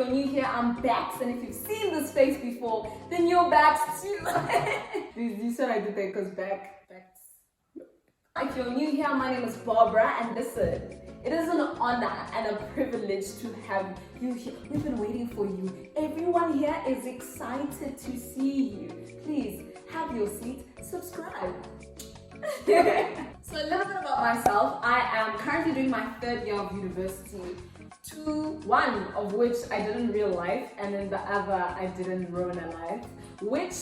you're new here, I'm Bax, and if you've seen this face before, then you're Bax too. You said I did that because Bax. If you're new here, my name is Barbara, and listen, it is an honor and a privilege to have you here. We've been waiting for you. Everyone here is excited to see you. Please have your seat, subscribe. So a little bit about myself. I am currently doing my 3rd year of university. One of which I did in real life, and then the other I did in Rona life, which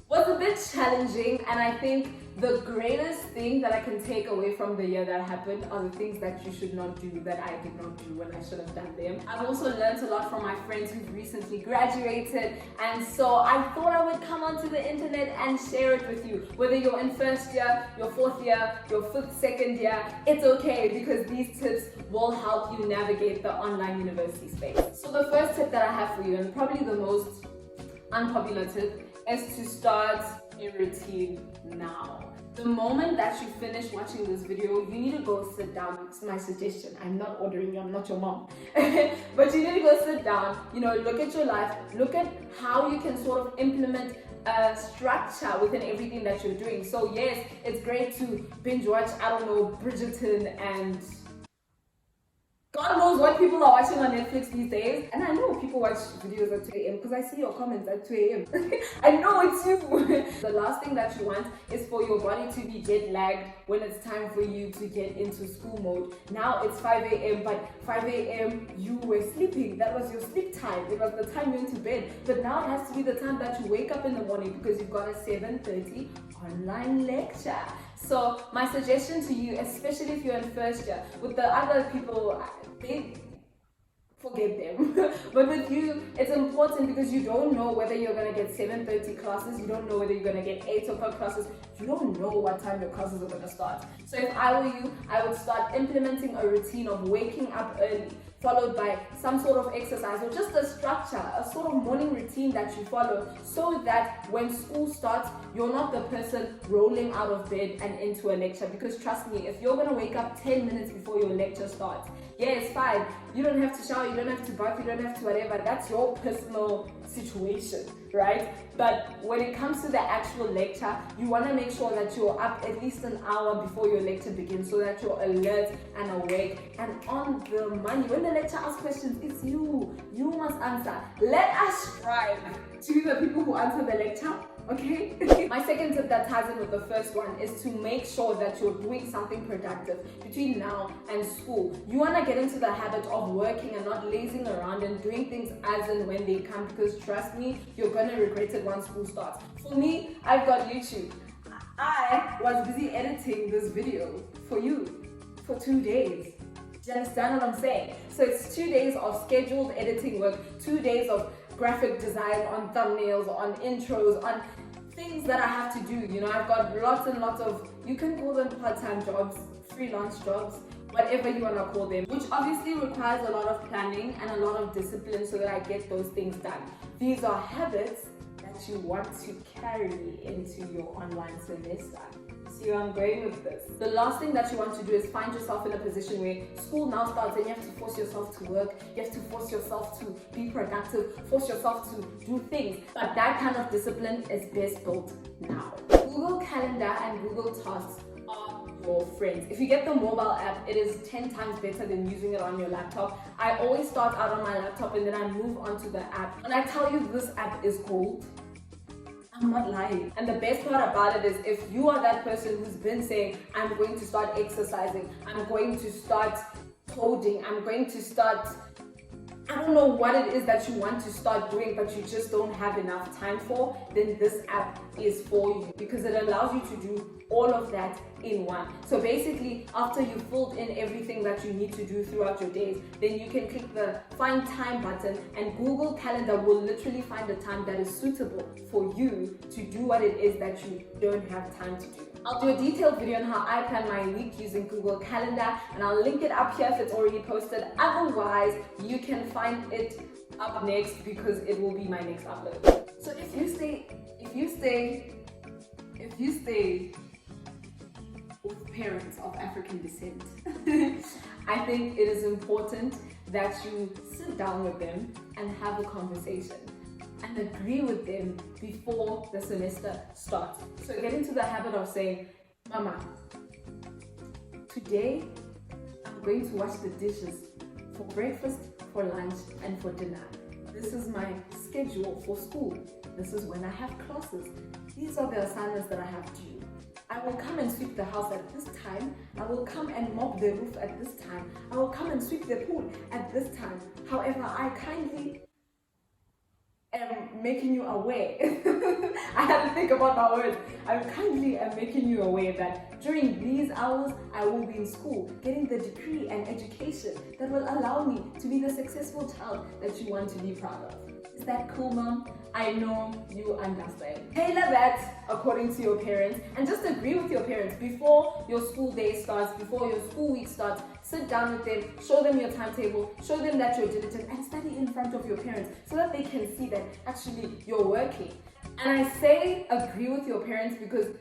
was a bit challenging. And I think the greatest thing that I can take away from the year that happened are the things that you should not do that I did not do when I should have done them. I've also learned a lot from my friends who've recently graduated, and so I thought I would come onto the internet and share it with you. Whether you're in 1st year, your 4th year, your 5th, 2nd year, it's okay, because these tips will help you navigate the online university space. So the first tip that I have for you, and probably the most unpopular tip, is to start a routine now. The moment that you finish watching this video, you need to go sit down. It's my suggestion. I'm not ordering you, I'm not your mom. But you need to go sit down, look at your life, look at how you can sort of implement a structure within everything that you're doing. So yes, it's great to binge watch, I don't know, Bridgerton and God knows what people are watching on Netflix these days. And I know people watch videos at 2 a.m. because I see your comments at 2 a.m. I know it's you. The last thing that you want is for your body to be jet lagged when it's time for you to get into school mode. Now it's 5 a.m. but 5 a.m. you were sleeping. That was your sleep time. It was the time you went to bed. But now it has to be the time that you wake up in the morning because you've got a 7:30 online lecture. So my suggestion to you, especially if you're in 1st year, with the other people, they forget them. But with you, it's important because you don't know whether you're going to get 7:30 classes, you don't know whether you're going to get 8 o'clock classes, you don't know what time your classes are going to start. So if I were you, I would start implementing a routine of waking up early, followed by some sort of exercise or just a structure, a sort of morning routine that you follow, so that when school starts, you're not the person rolling out of bed and into a lecture. Because trust me, if you're going to wake up 10 minutes before your lecture starts, yeah, it's fine. You don't have to shower, you don't have to bath, you don't have to whatever. That's your personal situation, right? But when it comes to the actual lecture, you want to make sure that you're up at least an hour before your lecture begins, so that you're alert and awake and on the money. When the lecturer asks questions, it's you. You must answer. Let us strive to be the people who answer the lecture. Okay? My second tip that ties in with the first one is to make sure that you're doing something productive between now and school. You want to get into the habit of working and not lazing around and doing things as and when they come, because trust me, you're going to regret it once school starts. For me, I've got YouTube. I was busy editing this video for you for 2 days. Do you understand what I'm saying? So it's 2 days of scheduled editing work, 2 days of graphic design, on thumbnails, on intros, on things that I have to do. I've got lots and lots of, you can call them part-time jobs, freelance jobs, whatever you want to call them, which obviously requires a lot of planning and a lot of discipline so that I get those things done. These are habits that you want to carry into your online semester. See where I'm going with this? The last thing that you want to do is find yourself in a position where school now starts and you have to force yourself to work, you have to force yourself to be productive, force yourself to do things. But that kind of discipline is best built now. Google Calendar and Google Tasks are your friends. If you get the mobile app, it is 10 times better than using it on your laptop. I always start out on my laptop and then I move onto the app. When I tell you this app is gold, I'm not lying. And the best part about it is, if you are that person who's been saying, I'm going to start exercising, I'm going to start coding, I'm going to start, I don't know what it is that you want to start doing but you just don't have enough time for, then this app is for you, because it allows you to do all of that in one. So basically, after you've filled in everything that you need to do throughout your days, then you can click the find time button and Google Calendar will literally find a time that is suitable for you to do what it is that you don't have time to do. I'll do a detailed video on how I plan my week using Google Calendar, and I'll link it up here if it's already posted. Otherwise, you can find it up next because it will be my next upload. So if you stay with parents of African descent, I think it is important that you sit down with them and have have a conversation and agree with them before the semester starts. So get into the habit of saying, Mama, today I'm going to wash the dishes for breakfast, for lunch, and for dinner. This is my schedule for school. This is when I have classes. These are the assignments that I have due. I will come and sweep the house at this time. I will come and mop the roof at this time. I will come and sweep the pool at this time. However, I kindly am making you aware. I had to think about my words. I kindly am making you aware that during these hours, I will be in school, getting the degree and education that will allow me to be the successful child that you want to be proud of. Is that cool, Mom? I know you understand. Tailor that according to your parents, and just agree with your parents before your school day starts, before your school week starts. Sit down with them, show them your timetable, show them that you're diligent, and study in front of your parents so that they can see that actually you're working. And I say agree with your parents because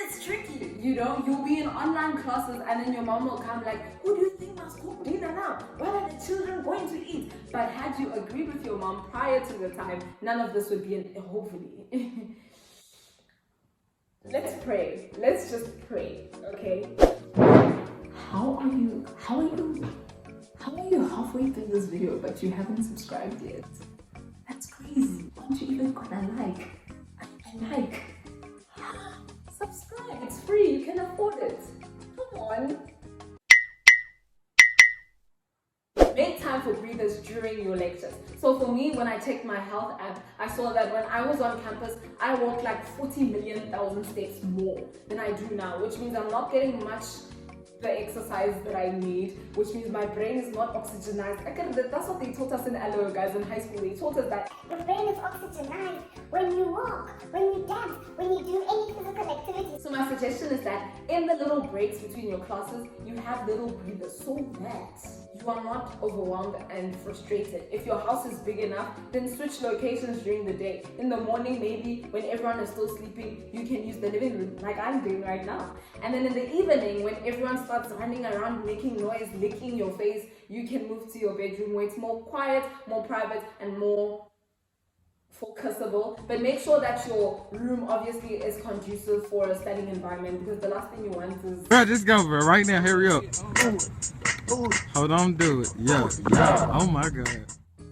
it's tricky, you know. You'll be in online classes and then your mom will come like, who do you think must cook dinner now? What are the children going to eat? But had you agreed with your mom prior to the time, none of this would be hopefully. Let's pray. Let's just pray, okay? How are you halfway through this video but you haven't subscribed yet? That's crazy. Why don't you even click a like? Subscribe, it's free, you can afford it. Come on. Make time for breathers during your lectures. So for me, when I checked my health app, I saw that when I was on campus, I walked like 40 million thousand steps more than I do now, which means I'm not getting much the exercise that I need, which means my brain is not oxygenized. That's what they taught us in LO, guys, in high school. They taught us that your brain is oxygenized when you walk, when you dance, when you do any physical activity. So my suggestion is that in the little breaks between your classes, you have little breathers so that you are not overwhelmed and frustrated. If your house is big enough, then switch locations during the day. In the morning, maybe when everyone is still sleeping, you can use the living room like I'm doing right now. And then in the evening, when everyone starts running around, making noise, licking your face, you can move to your bedroom where it's more quiet, more private, and more focusable. But make sure that your room obviously is conducive for a studying environment, because the last thing you want is... Bro, just go, bro. Right now, hurry up. Hold on, do it. Yeah. Oh my God.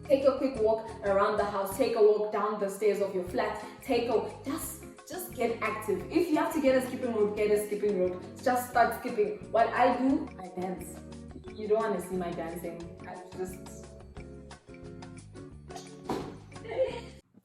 Take a quick walk around the house. Take a walk down the stairs of your flat. Just get active. If you have to get a skipping rope, get a skipping rope. Just start skipping. What I do, I dance. You don't want to see my dancing.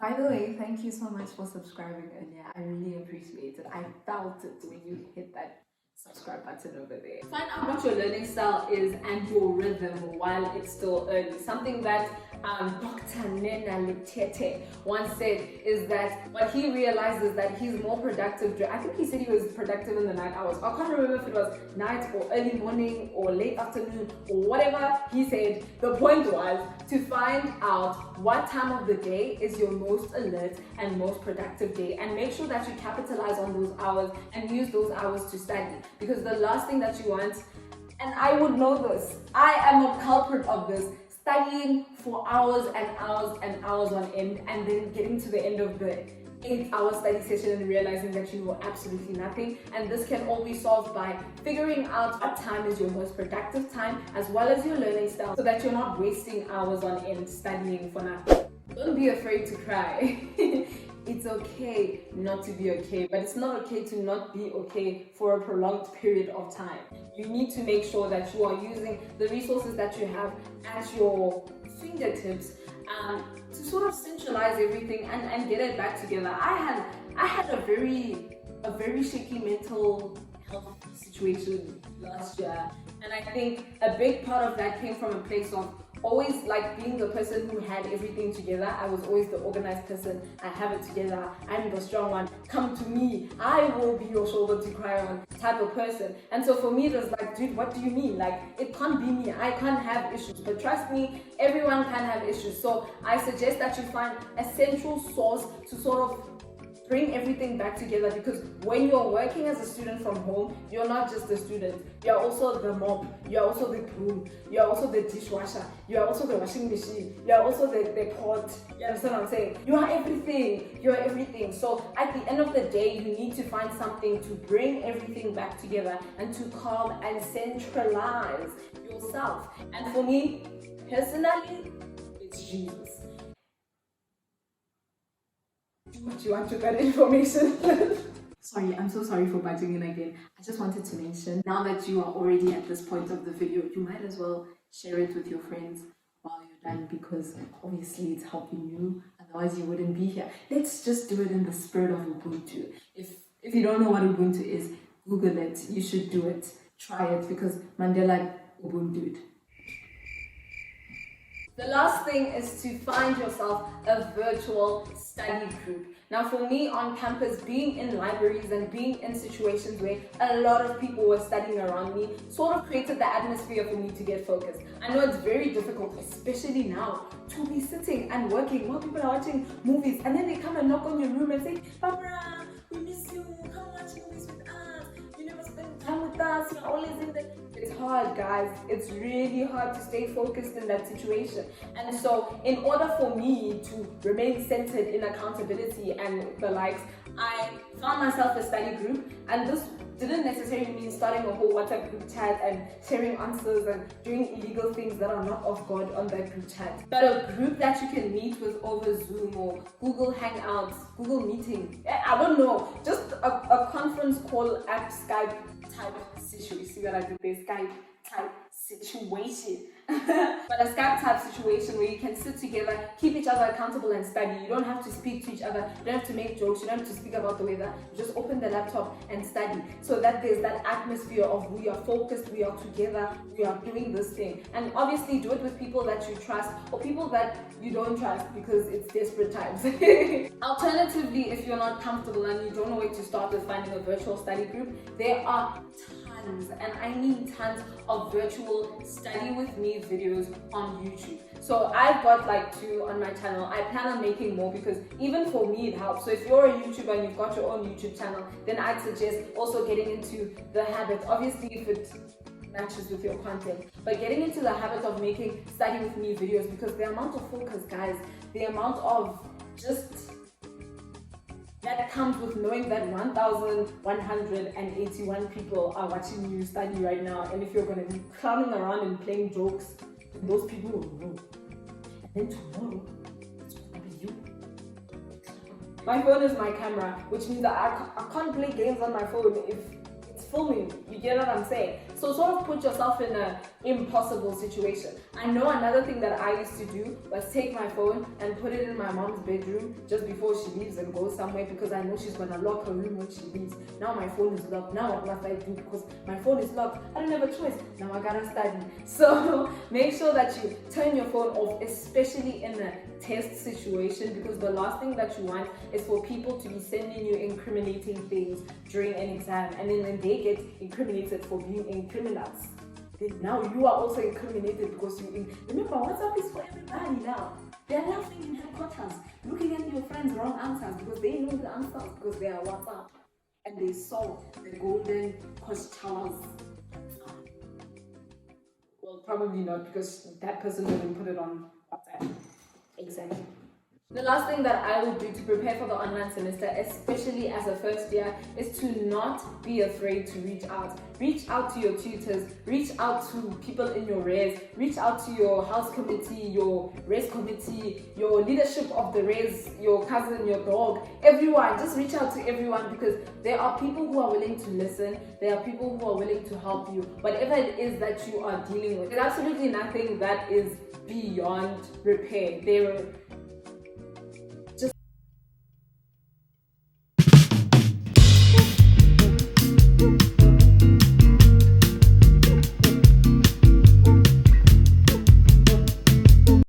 By the way, thank you so much for subscribing earlier. I really appreciate it. I felt it when you hit that subscribe button over there. Find out what your learning style is and your rhythm while it's still early. Something that Dr. Nena Letete once said is that what he realized is that he's more productive. I think he said he was productive in the night hours. I can't remember if it was night or early morning or late afternoon or whatever he said. The point was to find out what time of the day is your most alert and most productive day, and make sure that you capitalize on those hours and use those hours to study. Because the last thing that you want, and I would know this, I am a culprit of this, studying for hours and hours and hours on end, and then getting to the end of the 8-hour study session and realizing that you know absolutely nothing. And this can all be solved by figuring out what time is your most productive time, as well as your learning style, so that you're not wasting hours on end studying for nothing. Don't be afraid to cry. It's okay not to be okay, but it's not okay to not be okay for a prolonged period of time. You need to make sure that you are using the resources that you have at your fingertips to sort of centralize everything and get it back together. I had a very shaky mental health situation last year, and I think a big part of that came from a place of always like being the person who had everything together. I was always the organized person. I have it together. I'm the strong one. Come to me. I will be your shoulder to cry on type of person. And so for me, it was like, dude, what do you mean? Like, it can't be me. I can't have issues. But trust me, everyone can have issues. So I suggest that you find a central source to sort of bring everything back together, because when you're working as a student from home, you're not just a student, you're also the mop, you're also the broom, you're also the dishwasher, you're also the washing machine, you're also the pot. You understand what I'm saying? You are everything. So at the end of the day, you need to find something to bring everything back together and to calm and centralize yourself. And for me personally, it's Jesus. What you want to that information? Sorry, I'm so sorry for butting in again. I just wanted to mention, now that you are already at this point of the video, you might as well share it with your friends while you're done, because obviously it's helping you, otherwise you wouldn't be here. Let's just do it in the spirit of Ubuntu. If you don't know what Ubuntu is, Google it. You should do it. Try it, because Mandela Ubuntu. The last thing is to find yourself a virtual study group. Now for me on campus, being in libraries and being in situations where a lot of people were studying around me sort of created the atmosphere for me to get focused. I know it's very difficult, especially now, to be sitting and working while people are watching movies, and then they come and knock on your room and say, Barbara, we miss you, come watch movies with us, you never spend time with us, you're always in the... It's hard, guys. It's really hard to stay focused in that situation. And so in order for me to remain centered in accountability and the likes, I found myself a study group, and this didn't necessarily mean starting a whole WhatsApp group chat and sharing answers and doing illegal things that are not of God on that group chat, but a group that you can meet with over Zoom or Google Hangouts, Google Meeting, I don't know, just a conference call app, Skype type situation. You see what I did there? Skype type situation. But a Skype type situation where you can sit together, keep each other accountable and study. You don't have to speak to each other, you don't have to make jokes, you don't have to speak about the weather. You just open the laptop and study, so that there's that atmosphere of we are focused, we are together, we are doing this thing. And obviously do it with people that you trust or people that you don't trust, because it's desperate times. Alternatively, if you're not comfortable and you don't know where to start with finding a virtual study group, there are tons, and I mean tons, of virtual study with me videos on YouTube. So I've got like 2 on my channel. I plan on making more, because even for me it helps. So if you're a YouTuber and you've got your own YouTube channel, then I'd suggest also getting into the habit, obviously if it matches with your content, but getting into the habit of making study with me videos, because the amount of focus, guys, the amount of just that comes with knowing that 1,181 people are watching you study right now, and if you're going to be clowning around and playing jokes, those people will know. And then tomorrow, it's going to be you. My phone is my camera, which means that I can't play games on my phone if it's filming. You get what I'm saying? So sort of put yourself in an impossible situation. I know another thing that I used to do was take my phone and put it in my mom's bedroom just before she leaves and goes somewhere, because I know she's gonna lock her room when she leaves. Now my phone is locked. Now what must I do? Because my phone is locked. I don't have a choice. Now I gotta study. So make sure that you turn your phone off, especially in a test situation, because the last thing that you want is for people to be sending you incriminating things during an exam, and then when they get incriminated for being criminals, then now you are also incriminated because remember, WhatsApp is for everybody now. They're laughing in headquarters, looking at your friends' wrong answers because they know the answers because they are WhatsApp and they saw the golden questions. Well, probably not, because that person didn't put it on WhatsApp. Exactly. The last thing that I would do to prepare for the online semester, especially as a first year, is to not be afraid to reach out. Reach out to your tutors, reach out to people in your res, reach out to your house committee, your res committee, your leadership of the res, your cousin, your dog, everyone. Just reach out to everyone, because there are people who are willing to listen, there are people who are willing to help you. Whatever it is that you are dealing with, there's absolutely nothing that is beyond repair.